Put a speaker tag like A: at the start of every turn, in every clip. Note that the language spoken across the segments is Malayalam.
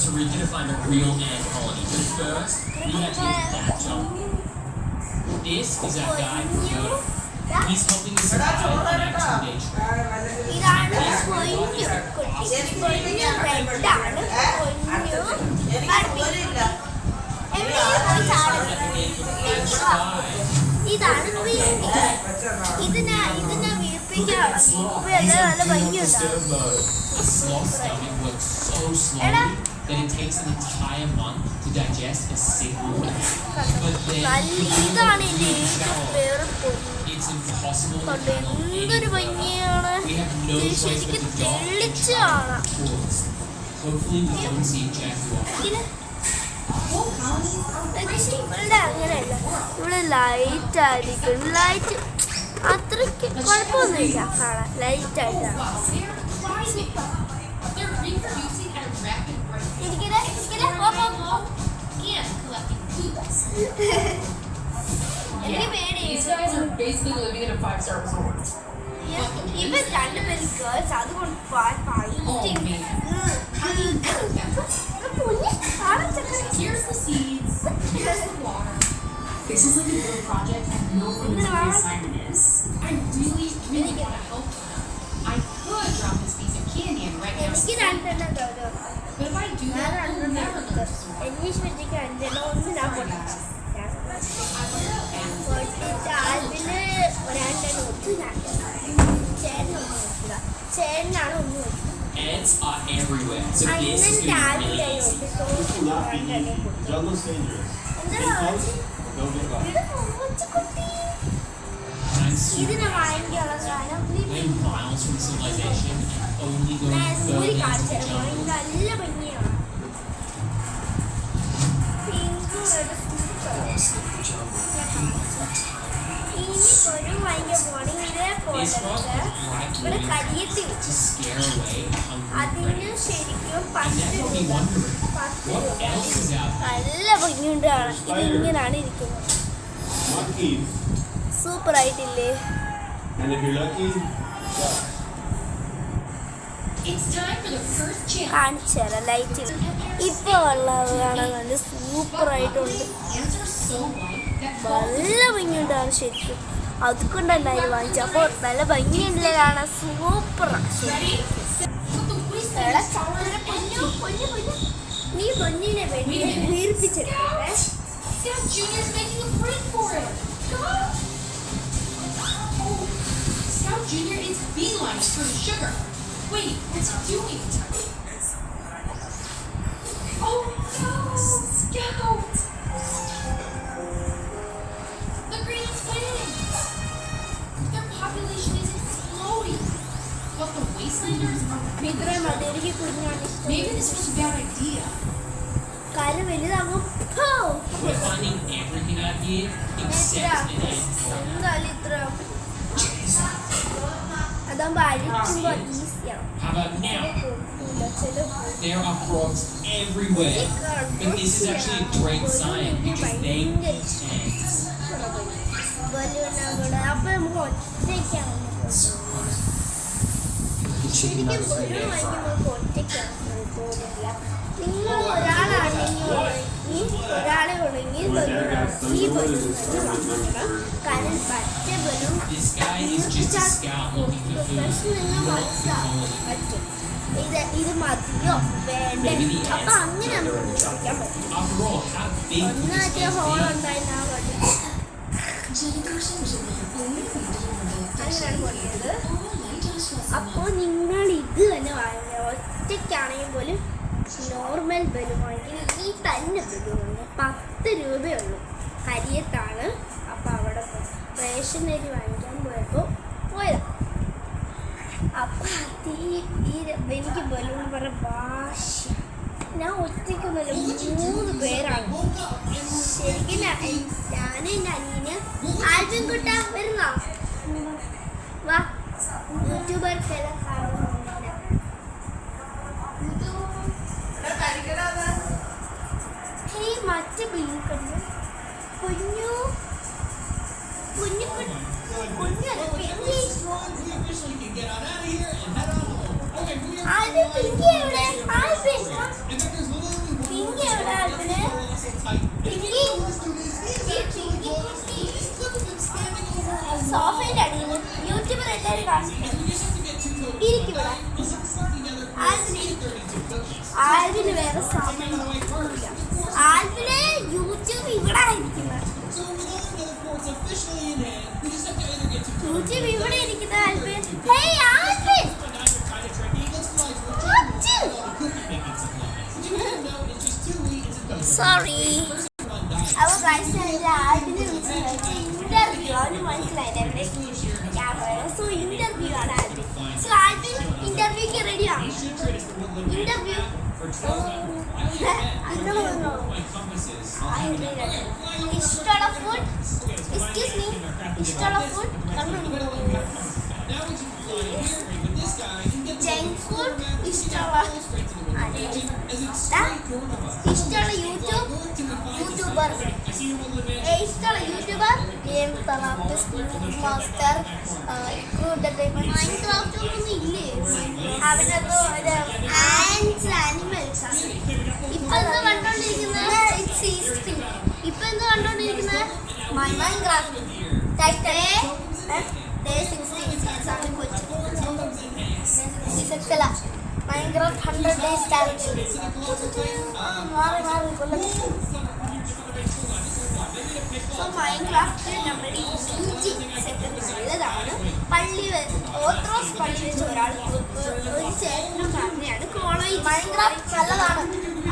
A: to find a real ant colony. But first, we have to get that jump. This is our guy, Yoda. He's helping us survive on our 2-day trip.
B: ഇതാണ് പൊന്നു കുട്ടി. പൊന്നു റെഡാണ്. ഇതാണ് വീണ്ടി. ഇതിനെ വീർപ്പിക്കാൻ നല്ല ഭംഗിയുണ്ടാവും.
A: A sloth's stomach works so slowly that it takes an entire month to digest a single meal. But then,
B: ഇതാണ് ഇതിന്റെ വേറെ പൊന്നു.
A: it's impossible to handle
B: എന്തൊരു ഭംഗിയാണ്. ശരിക്കും തെളിച്ച് കാണാം.
A: Hopefully we don't see jaguar.
B: ഇവിടെ അങ്ങനെയല്ല, ഇവിടെ ലൈറ്റ് ആയിരിക്കും. ലൈറ്റ് അത്രയ്ക്ക് കുഴപ്പമൊന്നുമില്ല കാണാൻ. ലൈറ്റ് ആയിട്ടാണ്. എനിക്ക് പേടിയാണ്. ഇവർ രണ്ടുപേരും ഗേൾസ്, അതുകൊണ്ട്
C: Here's the seeds, here's the water. This is like a group project and no one knows what the assignment is. I really want to help them. I could drop this piece of candy in right now.
B: എനിക്ക് രണ്ടെണ്ണം തരും.
C: But if I do that, we'll never learn to survive.
B: എനിക്ക് വേണ്ടിക്ക് രണ്ടെണ്ണം ഒന്ന് ഞാൻ പൊട്ടിച്ചു. അതില് രണ്ടെണ്ണം ഒത്തു ഞാൻ ചേട്ടനൊന്നും വെക്കുക. ചേട്ടനാണ് ഒന്ന് വെക്കുക.
A: Ants are everywhere, so this is
B: അങ്ങനെ
A: going to be really
B: രാവിലെ
A: easy.
B: രണ്ടെണ്ണം കൊടുത്തു.
D: Jungle's dangerous.
B: എന്താ
D: Don't get lost.
B: ഇത് കൊച്ചുകുട്ടി.
A: Thanks to
B: ഇതിനെ വാങ്ങിക്കാനുള്ള കാരണം
A: we're miles from civilization and only going further
B: ഊരി
A: into
B: കാണിച്ചു
A: the
B: തരാം.
A: jungle.
B: നല്ല ഭംഗിയാണ്. പിങ്കും റെഡ് ഇനി ഒരു ഭയങ്കര പോണെങ്കിൽ ഇതേപോലെ
A: These frogs like
B: ഇവിടെ
A: living
B: കരിയത്തി
A: to scare away hungry
B: അതിന്
A: predators.
B: ശരിക്കും
A: And
B: 10
A: then you'll be
B: രൂപ
A: wondering,
B: 10
A: what
B: രൂപ
A: else is out there?
B: നല്ല ഭംഗിയുണ്ട് കാണാൻ. ഇതിങ്ങനാണ് ഇരിക്കുന്നത്.
D: Monkeys.
B: സൂപ്പർ ആയിട്ടില്ലേ?
D: And if you're lucky, ducks.
C: It's time for the first challenge.
B: കാണിച്ചു തരാം ലൈറ്റിൽ. ഇപ്പൊ ഉള്ളത് കാണാൻ നല്ല സൂപ്പർ ആയിട്ടുണ്ട്.
C: Ants are so light that
B: നല്ല ഭംഗിയുണ്ടാണ് ശരിക്കും. അതുകൊണ്ടുണ്ടായി വാങ്ങിച്ചു. അപ്പോൾ നല്ല ഭംഗിയുണ്ടല്ലേ കാണാൻ. സൂപ്പറാണ്
C: ready? Put the waste
B: എടാ ചന്ദ്ര പൊന്നു പൊന്നു പൊന്നു. നീ പൊന്നിനെ വേണ്ടി വീർപ്പിച്ചെടുക്കട്ടെ.
C: Scout Junior's making a break for it. Go! Oh, Scout Junior is beelining for the sugar. Wait, what's he doing? Oh no, Scout! The Greens winning. Their population is exploding. But the Wastelanders are
B: ഇത്രയും മതി. എനിക്ക് കുഞ്ഞാണ് ഇഷ്ടം.
C: Maybe this was a bad idea.
B: കാര്യം വലുതാകും.
A: We're finding everything out here except an ant colony.
B: എന്തായാലും ഇത്ര അതാകുമ്പോ അഴിക്കുമ്പോ ഈസിയാണ്.
A: How about now?
B: ചില
A: There are frogs everywhere. But this is actually a great sign because they eat ants.
B: ബലൂണുകള് അപ്പൊ നമുക്ക് ഒറ്റയ്ക്കാണ് ശരിക്കും ബലൂൺ വാങ്ങിക്കുമ്പോൾ ഒറ്റയ്ക്കാണ് തോന്നില്ല. നിങ്ങൾ ഒരാളാണെങ്കിൽ ഒരാളെ ഉണ്ടെങ്കിൽ ഈ ബലൂൺ വാങ്ങണം. കാരണം മറ്റേ balloon
A: This guy is just a scout looking for food, not the colony.
B: ഇത് മതിയോ വേണ്ടേ? അപ്പൊ അങ്ങനെ നമുക്ക് ചോദിക്കാൻ പറ്റും.
A: After all, how big could this
B: ഒന്നാറ്റ
A: place
B: ഹോൾ
A: be?
B: ഉണ്ടായിരുന്നാ മതി. അങ്ങനെയാണ് പറഞ്ഞത്. അപ്പോൾ നിങ്ങൾ ഇത് തന്നെ വാങ്ങിക്കുക. ഒറ്റയ്ക്കാണെങ്കിൽ പോലും നോർമൽ ബലൂൺ വാങ്ങിക്കുന്നത് ഈ തന്നെ ബലൂണിന് 10 രൂപയുള്ളൂ. കരിയത്താണ്. അപ്പോൾ അവിടെ റേഷൻ അരി വാങ്ങിക്കാൻ പോയതാ. അപ്പം എനിക്ക് ബലൂൺ പറഞ്ഞ ഭാഷ ഞാൻ ഒറ്റയ്ക്കൊന്നുമല്ല 3 പേരാണ്. ശരിക്കും ഞാനും എൻ്റെ അനിയന് ആൽബം കുട്ടാ വരുന്ന വാ യൂട്യൂബർക്കെല്ലാം കാണുന്നില്ല. മറ്റേ ബലൂൺ കണ്ടു കുഞ്ഞു കുഞ്ഞു ആൽബം എവിടെ ആൽബം ആൽബിന് സോഫയുടെ അടിയിൽ യൂട്യൂബർ എല്ലാവരും കാണിക്കും. ഇരിക്കിവിടെ ആൽബിന് വേറെ സമയമൊന്നുമില്ല. ആൽബിന് യൂട്യൂബ് ഇവിടെ ഇരിക്കുന്നത്. യൂട്യൂബ് ഇവിടെ ഇരിക്കുന്ന ആൽബിൻ. Hey Albin, sorry. അപ്പോൾ ഗൈസ് ആൽബിനെ വിളിച്ച് ഇന്റർവ്യൂ അവന് മനസ്സിലായില്ല എവിടെ ക്യാമറ. സോ ഇന്റർവ്യൂ ആണ് ആൽബിൻ. സോ ആൽബിൻ ഇന്റർവ്യൂക്ക് റെഡിയാണ്. ഇന്റർവ്യൂ ഇഷ്ടമുള്ള ഫുഡ്, എക്സ്ക്യൂസ് മീ, ഇഷ്ടമുള്ള ഫുഡ് ജങ്ക് ഫുഡ്, ഇഷ്ടമുള്ള യൂട്യൂബർ, ഇഷ്ടമുള്ള യൂട്യൂബർ, ഗെയിം മാസ്റ്റർ, മൈൻക്രാഫ്റ്റ് ഒന്നും ഇല്ലേ അവരൊന്നും ആൻഡ്സ് ആനിമൽസ് ആണ്. ഇപ്പൊ എന്ത് കണ്ടോണ്ടിരിക്കുന്നത്? ഇപ്പൊ എന്ത് കണ്ടോണ്ടിരിക്കുന്നത്? Minecraft Minecraft 100 days challenge. So Minecraft നമ്മുടെ യൂജി സെറ്റപ്പ് നല്ലതാണ്. പള്ളി ഓത്രോസ് പള്ളി വെച്ച് ഒരു ചേട്ടനും പറഞ്ഞാണ് കോളേജ് മൈൻക്രാഫ്റ്റ് നല്ലതാണ്.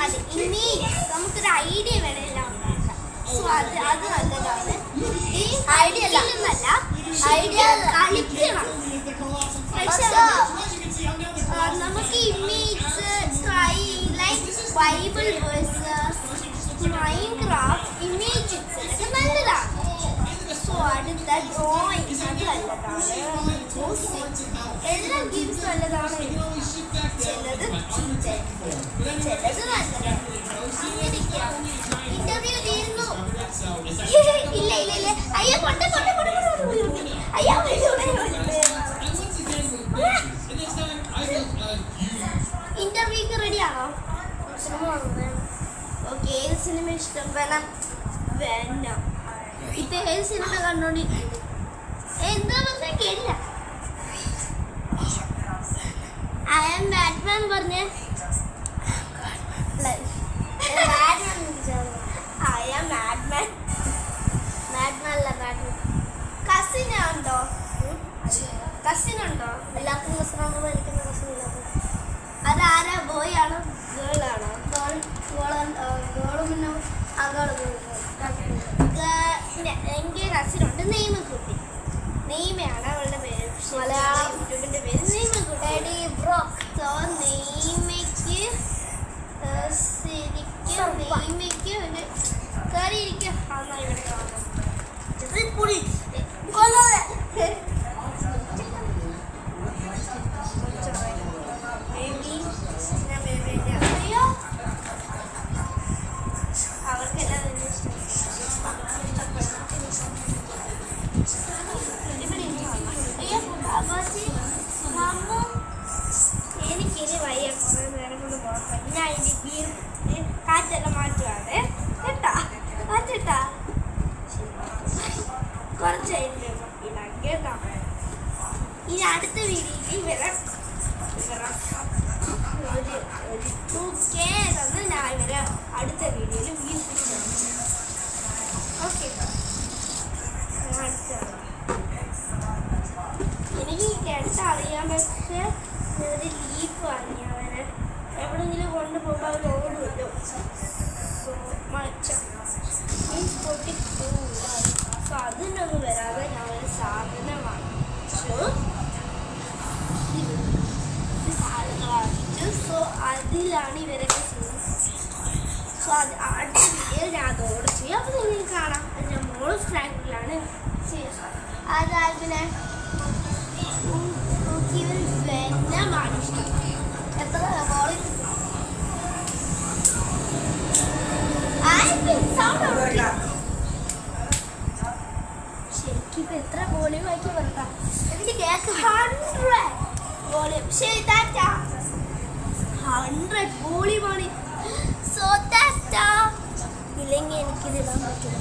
B: അതെ, ഇനി നമുക്കൊരു ഐഡിയ വേണമെല്ലാം ഉണ്ടാക്കാം. സോ അത് നല്ലതാണ്. ഈ ഐഡിയ എന്നല്ല, ഐഡിയ കളിക്കണം. പക്ഷേ നമുക്ക് image like Bible versus Minecraft image ഒക്കെ നല്ലതാണ്. സോ അടുത്ത ഡ്രോയിങ് അത് നല്ലതാണ്. എല്ലാ ഗെയിംസ് നല്ലതാണ്. ചിലത് നല്ലതാണ്. ഇന്റർവ്യൂ തീരുന്നു. ഇല്ല അയ്യോ അയ്യോ ഇന്റർവ്യൂക്ക് റെഡിയാണോ? ഓക്കെ, ഏത് സിനിമ ഇഷ്ടം? വേണം. ഇപ്പൊ ഏത് സിനിമ കണ്ടോണ്ടിരിക്കുന്നു? എന്താ പറഞ്ഞ കേട്ടില്ല. ഐ ആം ബാറ്റ്മാൻ പറഞ്ഞേ. I am Batman. ബാറ്റ്മാനല്ല, ബാറ്റ്മാൻ. കസിനുണ്ടോ? എല്ലാവർക്കും കസിനാണോ? പഠിക്കുന്ന കസിൻ ഇല്ലാത്തത് അതാരാ? ബോയ് ആണോ ഗേളാണോ? ഗേളും എനിക്ക് കസിനുണ്ട്, നെയ്മക്കുട്ടി. നെയ്മയാണ് അവളുടെ പേര്. മലയാളം യൂട്യൂബിന്റെ പേര് നെയ്മക്കുട്ടി. സോ നെയ്മയ്ക്ക് നെയ്മയ്ക്ക് ഒരു കയറി ഇരിക്കുക. ഇവിടെ കാണാം. എനിക്കിനി വയ്യ, കുറേ നേരം കൊണ്ട് പോകാൻ. ഞാൻ ഇനി കാറ്റെല്ലാം മാറ്റുവാണ് കേട്ടാ. മാറ്റിട്ടാ കുറച്ചായിട്ട് കേട്ടാ. ഇനി അടുത്ത വീഡിയോയിൽ വരാം. ഒരു 2K തന്ന് ഞാൻ വരാം. അടുത്ത വീഡിയോയിൽ വീട്ടിൽ ഓക്കെ. എനിക്ക് കേട്ട അറിയാൻ, പക്ഷേ ഒരു ലീഫ് വാങ്ങി അവന് എവിടെയെങ്കിലും കൊണ്ടുപോകുമ്പോൾ അവർ ഓടുമല്ലോ. സോ മീൻസ് പൊട്ടിപ്പോവില്ല. സോ അതിനൊന്നും വരാതെ ഞാൻ ഒരു സാധനം വാങ്ങിച്ചു. സോ അതിലാണ് ഇവരൊക്കെ ചെയ്യുന്നത്. സോ അത് അടുത്ത വീഡിയോയിൽ ഞാൻ അതോടെ ചെയ്യും. അപ്പോൾ നിങ്ങൾക്ക് കാണാം. എൻ്റെ മോള് ഫ്രാങ്കിലാണ് ചെയ്യുന്നത്. അതായത് ഇവർ വെന്നമാണ് ഇഷ്ടം. എത്ര മോള് ശരിക്കും ഇപ്പൊ എത്ര വോളിയം ആക്കി പറഞ്ഞാൽ എനിക്ക് കേക്ക് 100 വോളിയം. ശരി, 100 വോളിയമാണ്. സോ ഇതിടാൻ പറ്റും.